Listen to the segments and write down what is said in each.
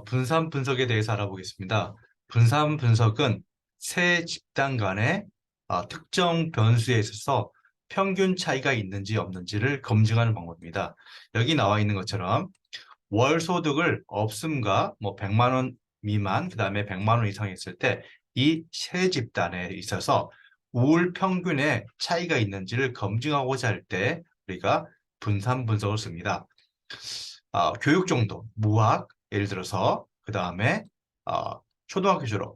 분산 분석에 대해서 알아보겠습니다. 분산 분석은 세 집단 간의 특정 변수에 있어서 평균 차이가 있는지 없는지를 검증하는 방법입니다. 여기 나와 있는 것처럼 월 소득을 없음과 100만 원 미만, 그다음에 100만 원 이상 있을 때 이 세 집단에 있어서 우울 평균의 차이가 있는지를 검증하고자 할 때 우리가 분산 분석을 씁니다. 교육 정도, 무학, 예를 들어서 그 다음에 초등학교 졸업,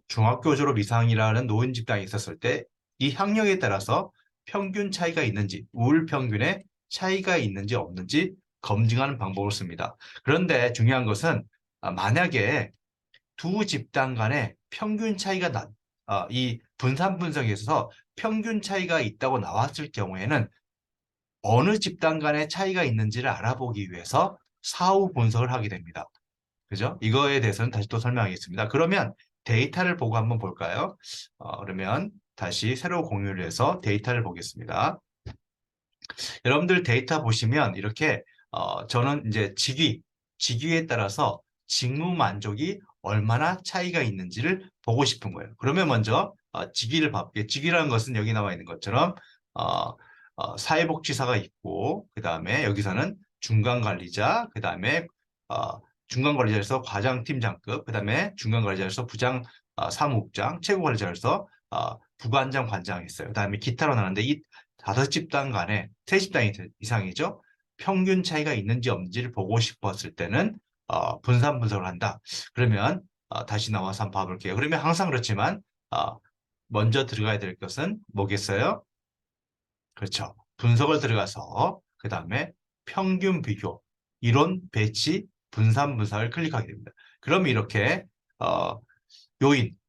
중학교 졸업 이상이라는 노인 집단이 있었을 때 이 학력에 따라서 평균 차이가 있는지, 우울 평균의 차이가 있는지 없는지 검증하는 방법을 씁니다. 그런데 중요한 것은 만약에 두 집단 간의 평균 차이가 이 분산 분석에 있어서 평균 차이가 있다고 나왔을 경우에는 어느 집단 간의 차이가 있는지를 알아보기 위해서 사후 분석을 하게 됩니다. 그죠? 이거에 대해서는 다시 또 설명하겠습니다. 그러면 데이터를 보고 한번 볼까요? 그러면 다시 새로 공유를 해서 데이터를 보겠습니다. 여러분들 데이터 보시면 이렇게 저는 이제 직위에 따라서 직무 만족이 얼마나 차이가 있는지를 보고 싶은 거예요. 그러면 먼저 직위를 볼게요. 직위라는 것은 여기 나와 있는 것처럼 어, 사회복지사가 있고 그 다음에 여기서는 중간관리자, 그 다음에 중간관리자에서 과장팀장급, 그 다음에 중간관리자에서 부장 사무국장, 최고관리자에서 부관장, 관장 있어요. 그 다음에 기타로 나누는데 이 다섯 집단 간에 세 집단 이상이죠. 평균 차이가 있는지 없는지를 보고 싶었을 때는 분산 분석을 한다. 그러면 다시 나와서 한번 봐볼게요. 그러면 항상 그렇지만 먼저 들어가야 될 것은 뭐겠어요? 그렇죠. 분석을 들어가서 그 다음에 평균 비교, 이론, 배치, 분산 분석을 클릭하게 됩니다. 그럼 이렇게 어,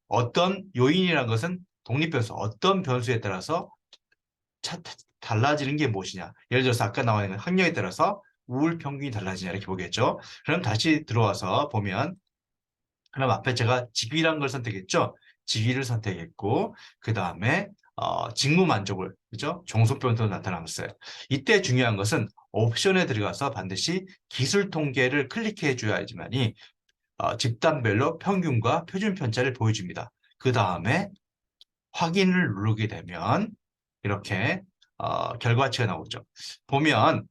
어떤 요인이라는 것은 독립변수, 어떤 변수에 따라서 차- 달라지는 게 무엇이냐. 예를 들어서 아까 나와 있는 학력에 따라서 우울 평균이 달라지냐 이렇게 보겠죠. 그럼 다시 들어와서 보면 그럼 앞에 제가 직위란 걸 선택했죠. 직위를 선택했고 그 다음에 직무 만족을 그죠? 종속변수로 나타났어요. 이때 중요한 것은 옵션에 들어가서 반드시 기술 통계를 클릭해 줘야지만이 집단별로 평균과 표준 편차를 보여줍니다. 그 다음에 확인을 누르게 되면 이렇게 결과치가 나오죠. 보면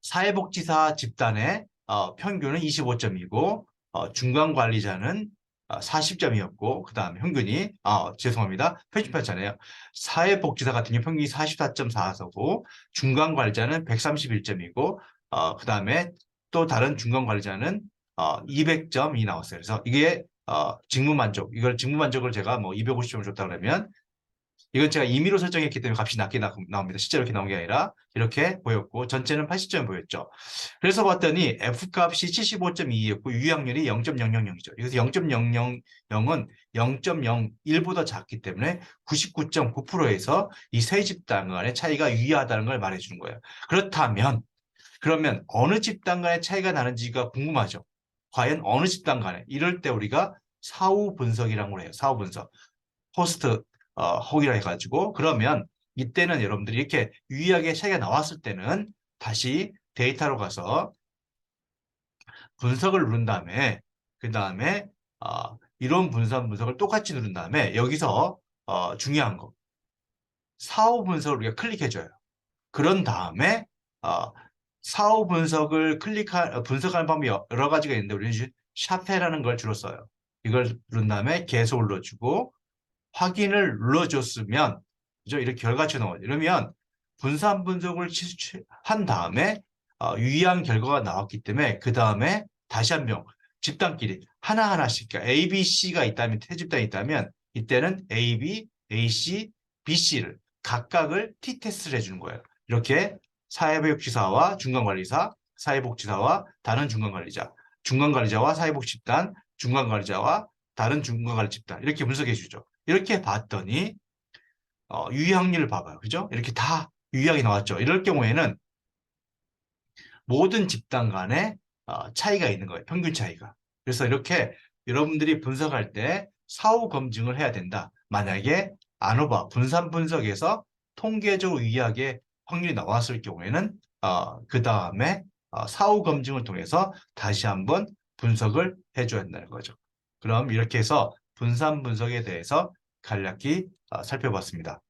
사회복지사 집단의 평균은 25점이고 중간관리자는 40점이었고 그 다음에 평균이 죄송합니다. 표준편차네요. 사회복지사 같은 경우 평균이 44.4고 중간관리자는 131점이고 그 다음에 또 다른 중간관리자는 200점이 나왔어요. 그래서 이게 직무만족 이걸 직무만족을 제가 뭐 250점을 줬다 그러면 이건 제가 임의로 설정했기 때문에 값이 낮게 나옵니다. 실제로 이렇게 나온 게 아니라 이렇게 보였고 전체는 80점 보였죠. 그래서 봤더니 F값이 75.2였고 유의확률이 0.000이죠. 여기서 0.000은 0.01보다 작기 때문에 99.9%에서 이 세 집단 간의 차이가 유의하다는 걸 말해주는 거예요. 그렇다면 그러면 어느 집단 간의 차이가 나는지가 궁금하죠. 과연 어느 집단 간에 이럴 때 우리가 사후 분석이라는 걸 해요. 사후 분석. 호스트 혹이라 해가지고 그러면 이때는 여러분들이 이렇게 유의하게 차이가 나왔을 때는 다시 데이터로 가서 분석을 누른 다음에 그 다음에 이론 분산 분석을 똑같이 누른 다음에 여기서 중요한 거 사후 분석을 우리가 클릭해줘요. 그런 다음에 어, 사후 분석을 분석하는 방법이 여러 가지가 있는데 우리는 샤페라는 걸 주로 써요. 이걸 누른 다음에 계속 눌러주고 확인을 눌러줬으면 그죠? 이렇게 결과치가 나와요. 이러면 분산 분석을 한 다음에 유의한 결과가 나왔기 때문에 그 다음에 다시 한 번 집단끼리 하나하나씩 그러니까 A, B, C가 있다면 세 집단이 있다면 이때는 A, B, A, C, B, C를 각각을 T-테스트를 해주는 거예요. 이렇게 사회복지사와 중간관리사, 사회복지사와 다른 중간관리자, 중간관리자와 사회복지집단, 중간관리자와 다른 중간관리 집단 이렇게 분석해 주죠. 이렇게 봤더니 유의확률을 봐봐요. 그죠? 이렇게 다 유의하게 나왔죠. 이럴 경우에는 모든 집단 간에 차이가 있는 거예요. 평균 차이가. 그래서 이렇게 여러분들이 분석할 때 사후 검증을 해야 된다. 만약에 아노바 분산 분석에서 통계적으로 유의하게 확률이 나왔을 경우에는 그 다음에 사후 검증을 통해서 다시 한번 분석을 해줘야 한다는 거죠. 그럼 이렇게 해서 분산 분석에 대해서 간략히 살펴봤습니다.